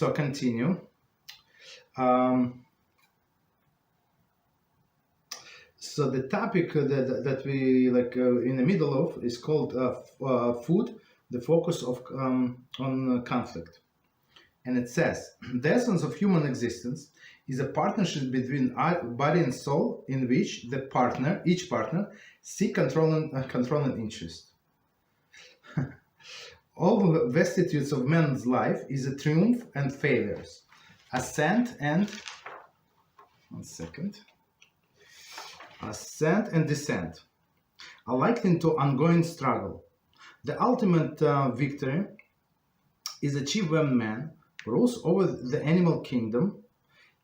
So continue. So the topic that we in the middle of is called food, the focus of on conflict. And it says, the essence of human existence is a partnership between body and soul in which each partner seek controlling interest. All the vicissitudes of man's life is a triumph and failures, ascent and descent, are likened to ongoing struggle. The ultimate victory is achieved when man rules over the animal kingdom,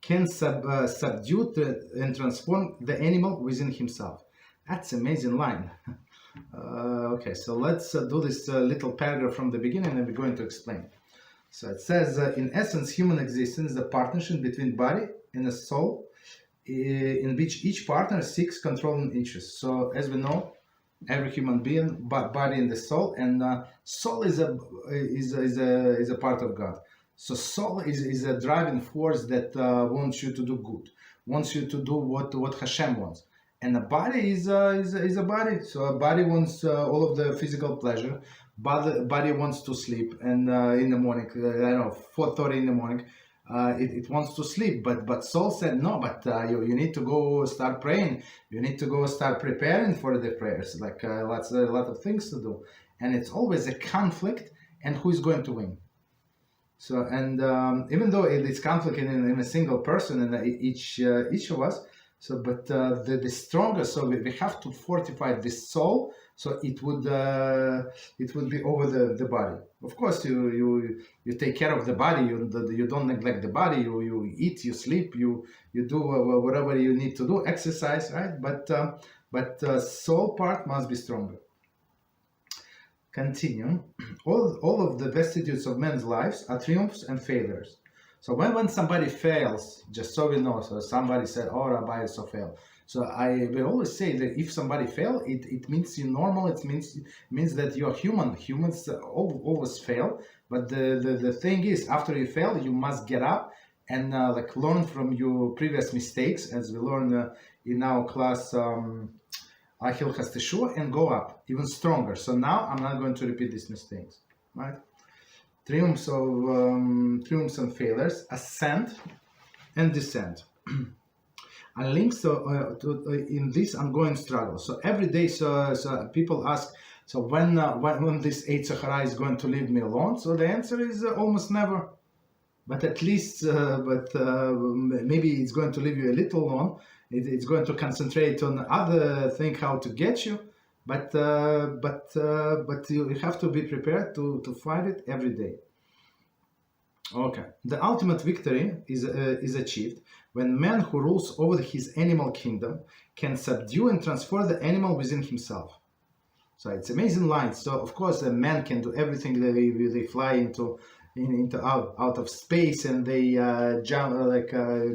can subdue and transform the animal within himself. That's an amazing line. Okay, so let's do this little paragraph from the beginning and we're going to explain. So it says, in essence, human existence is a partnership between body and a soul, in which each partner seeks controlling interests. So as we know, every human being, body and the soul, and soul is a part of God. So soul is a driving force that wants you to do good, wants you to do what HaShem wants. And a body is a body. So a body wants all of the physical pleasure. Body wants to sleep, and in the morning, 4:30 in the morning, it wants to sleep. But soul said no. But you need to go start praying. You need to go start preparing for the prayers. A lot of things to do, and it's always a conflict. And who is going to win? So even though it's conflict in a single person and each of us. So, but the stronger. So we have to fortify the soul. So it would be over the body. Of course, you take care of the body. You don't neglect the body. You eat, you sleep, you do whatever you need to do, exercise, right? But soul part must be stronger. Continue. All of the vicissitudes of men's lives are triumphs and failures. So when somebody fails, just so we know, so somebody said, "Oh, Rabbi, so fail." So I will always say that if somebody fail, it means you're normal. It means that you're human. Humans always fail. But the thing is, after you fail, you must get up and learn from your previous mistakes, as we learn in our class Halachos, and go up even stronger. So now I'm not going to repeat these mistakes, right? Triumphs and failures, ascent and descent, are linked in this ongoing struggle. So every day, so people ask, so when this Eitz Hara is going to leave me alone? So the answer is almost never. But at least, maybe it's going to leave you a little alone. It's going to concentrate on other thing, how to get you. But you have to be prepared to fight it every day. Okay. The ultimate victory is achieved when man who rules over his animal kingdom can subdue and transform the animal within himself. So it's amazing line. So of course a man can do everything. They fly into out of space, and they jump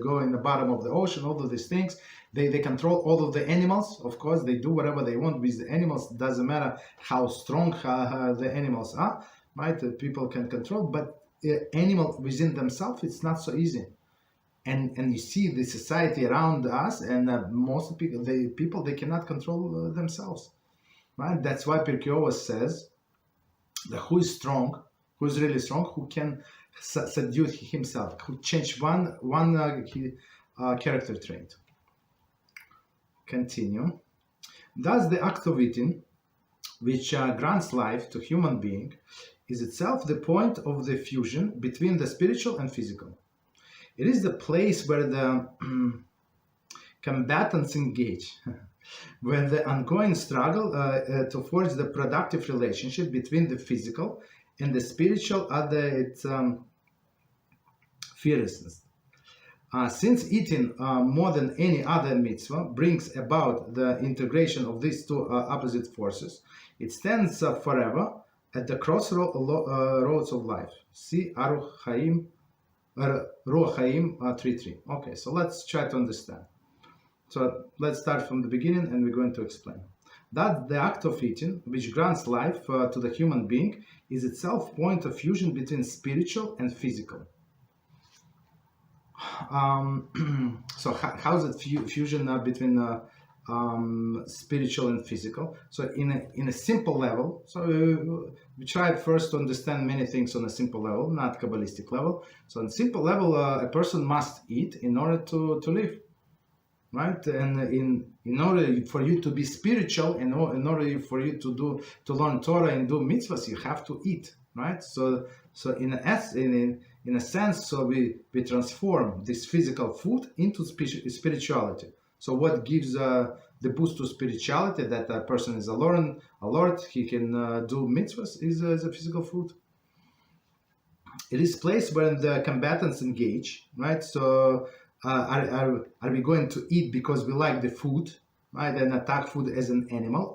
go in the bottom of the ocean. All of these things. They control all of the animals. Of course, they do whatever they want with the animals. Doesn't matter how strong the animals are, right? People can control, but animals within themselves, it's not so easy. And you see the society around us, and most people they cannot control themselves, right? That's why Pirkei Avos says that who is strong, who is really strong, who can subdue himself, who change one character trait. Continue. Thus, the act of eating, which grants life to human being, is itself the point of the fusion between the spiritual and physical. It is the place where the combatants engage, where the ongoing struggle to forge the productive relationship between the physical and the spiritual are its fiercest. Since eating more than any other mitzvah brings about the integration of these two opposite forces, it stands forever at the crossroads of life. See Ruach Chaim 3.3. Okay, so let's try to understand. So let's start from the beginning and we're going to explain. That the act of eating, which grants life to the human being, is itself point of fusion between spiritual and physical. So how's it fusion between spiritual and physical? So in a simple level, so we tried first to understand many things on a simple level, not Kabbalistic level. So on a simple level, a person must eat in order to live, right? And in order for you to be spiritual, in order for you to learn Torah and do mitzvahs, you have to eat, right? So in a sense, so we transform this physical food into spirituality. So what gives the boost to spirituality, that a person is alert, he can do mitzvahs, is the physical food. It is place where the combatants engage, right? So are we going to eat because we like the food, right, and attack food as an animal,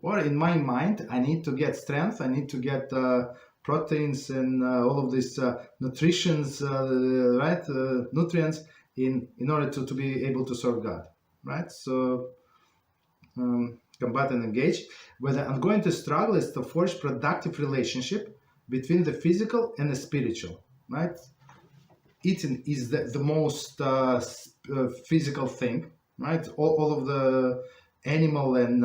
or in my mind, I need to get strength, I need to get proteins and all of these nutrients, nutrients in order to be able to serve God, right? So combat and engage. Whether I'm going to struggle is to forge productive relationship between the physical and the spiritual, right? Eating is the most physical thing, right? All of the animal and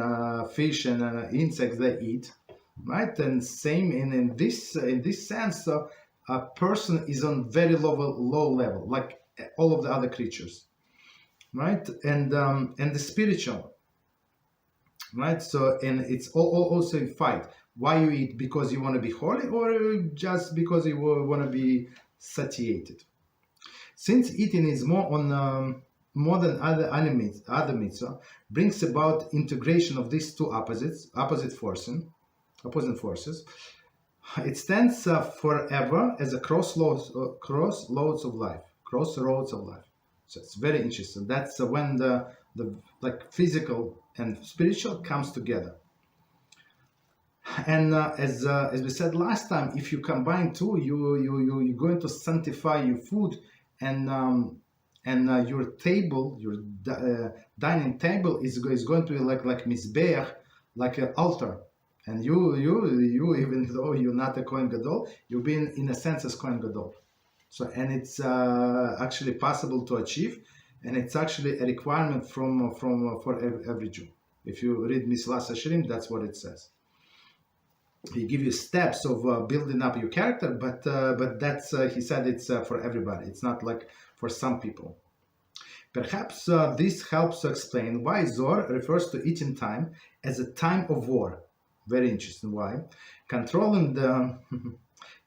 fish and insects they eat, right? And same in this sense, a person is on very low level, like all of the other creatures, right? And the spiritual, right? So, and it's also a fight. Why you eat? Because you want to be holy, or just because you want to be satiated? Since eating is more than other mitzvah, brings about integration of these two opposite forces. It stands forever as a crossroads of life. So it's very interesting. That's when the like physical and spiritual comes together. And as we said last time, if you combine two, you're going to sanctify your food, and your table, your dining table is going to be like mizbeach, like an altar. And you even though you're not a Kohen Gadol, you've been in a sense as Kohen Gadol. So, and it's actually possible to achieve, and it's actually a requirement for every Jew. If you read Mislas Hashirim, that's what it says. He give you steps of building up your character, but that's he said it's for everybody. It's not like for some people. Perhaps this helps to explain why Zohar refers to eating time as a time of war. Very interesting. Why? Controlling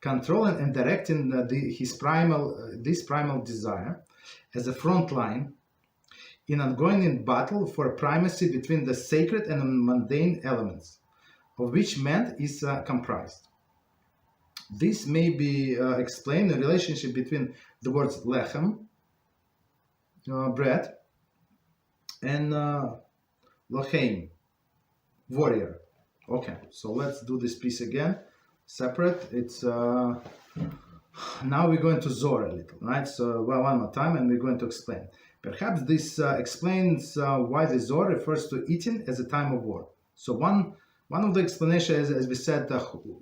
and directing this primal desire as a front line in ongoing battle for primacy between the sacred and mundane elements, of which man is comprised. This may be explained in the relationship between the words lechem, bread, and locheim, warrior. Okay, so let's do this piece again, separate. It's now we're going to Zohar a little, right? So one more time, and we're going to explain. Perhaps this explains why the Zohar refers to eating as a time of war. So one of the explanations, as we said,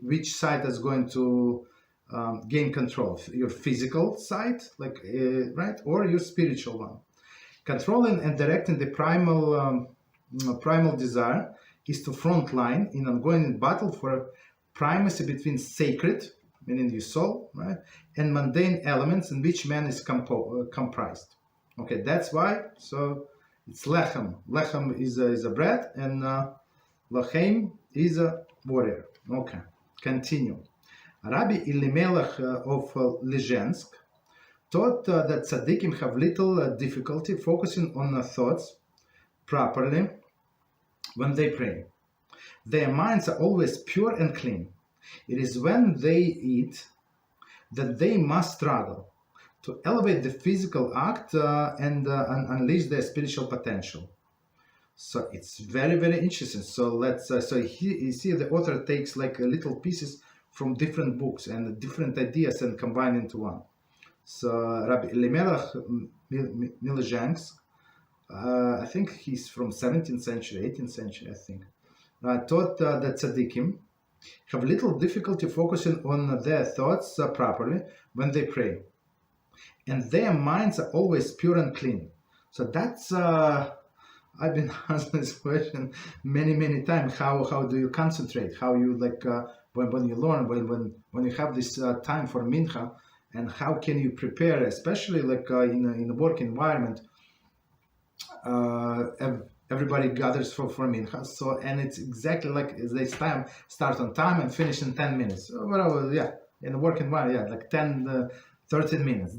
which side is going to gain control, your physical side, like right, or your spiritual one. Controlling and directing the primal desire is to front line in ongoing battle for primacy between sacred, meaning your soul, right, and mundane elements in which man is comprised. Okay, that's why. So it's lechem. Lechem is a bread, and locheim is a warrior. Okay, continue. Rabbi Elimelech of Lezhensk taught that tzaddikim have little difficulty focusing on thoughts properly when they pray. Their minds are always pure and clean. It is when they eat that they must struggle to elevate the physical act and unleash their spiritual potential. So it's very, very interesting. So let's so you see the author takes like little pieces from different books and different ideas and combine into one. So Rabbi Elimelech Milezhensk, I think he's from 17th century, 18th century, I think, taught that tzaddikim have little difficulty focusing on their thoughts properly when they pray. and their minds are always pure and clean. So that's I've been asked this question many times. How do you concentrate? How you when you learn, when you have this time for mincha, and how can you prepare, especially in a work environment? Everybody gathers for mincha. So, and it's exactly like this time start on time and finish in 10 minutes. Whatever, yeah, in a work environment, yeah, like 10, 13 minutes.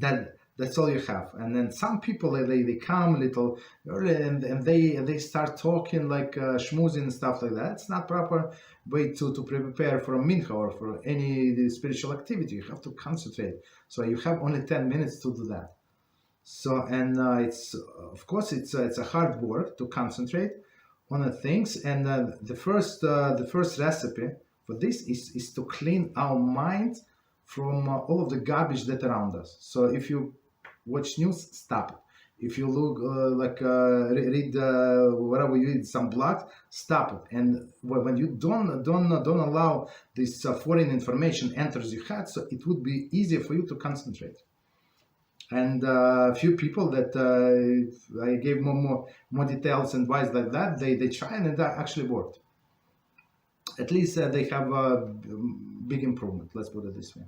That's all you have. And then some people they come a little early and they start talking like schmoozing and stuff like that. It's not proper way to prepare for a mincha or for any spiritual activity. You have to concentrate. So you have only 10 minutes to do that. So, and it's of course it's a hard work to concentrate on the things. And the first recipe for this is to clean our minds from all of the garbage that around us. So if you watch news, stop it. If you look read whatever you read, some blogs, stop it. And when you don't allow this foreign information enters your head, so it would be easier for you to concentrate. And a few people that I gave more details and advice like that, they try and that actually worked. At least they have a big improvement. Let's put it this way.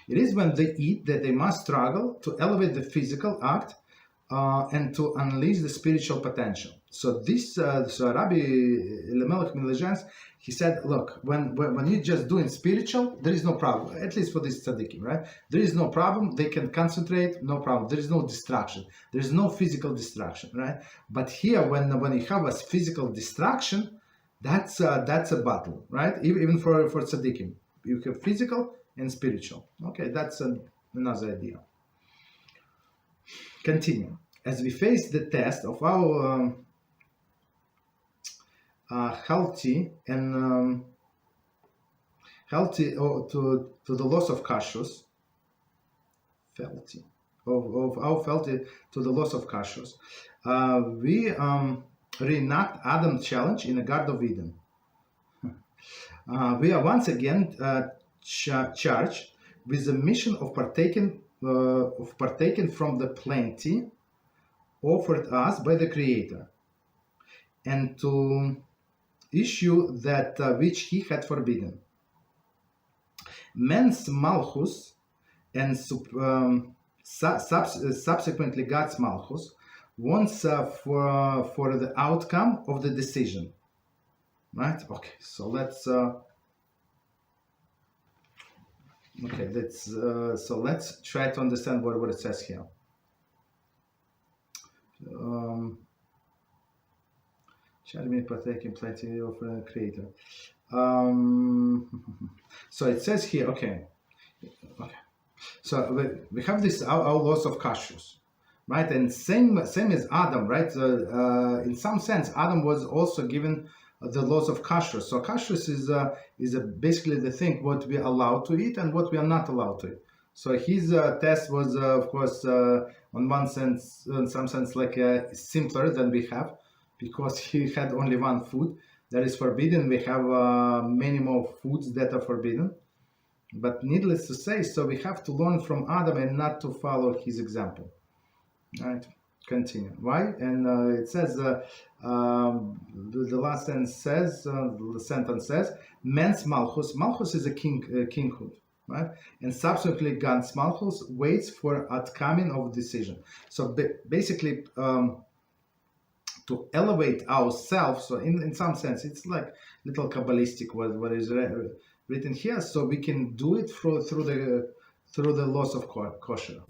It is when they eat that they must struggle to elevate the physical act and to unleash the spiritual potential. So this, Rabbi Lemelech Milezhans, he said, look, when you're just doing spiritual, there is no problem. At least for this tzaddikim, right? There is no problem. They can concentrate, no problem. There is no distraction. There is no physical distraction, right? But here, when you have a physical distraction, that's a battle, right? Even for tzaddikim, you have physical and spiritual. Okay, that's another idea. Continue. As we face the test of our healthy to the loss of kashrut, to the loss of kashrut, we reenact Adam's challenge in the Garden of Eden. We are once again charged with the mission of partaking from the plenty offered us by the Creator, and to issue that which He had forbidden. Man's malchus and subsequently God's malchus wants for the outcome of the decision. Right? Okay, so let's let's try to understand what it says here. Shall we partake in plenty of Creator? So it says here, okay. So we have this our loss of kashrut, right? And same as Adam, right? In some sense, Adam was also given the laws of kashrut. So kashrut is basically the thing what we are allowed to eat and what we are not allowed to eat. So his test was, of course, on one sense, in some sense, like simpler than we have, because he had only one food that is forbidden. We have many more foods that are forbidden. But needless to say, so we have to learn from Adam and not to follow his example. All right, continue. Why? And it says, the last sentence says, man's malchus. Malchus is a kinghood, right? And subsequently, God's malchus waits for outcoming of decision. So basically, to elevate ourselves. So in some sense, it's like little Kabbalistic what is written here. So we can do it through the laws of kosher.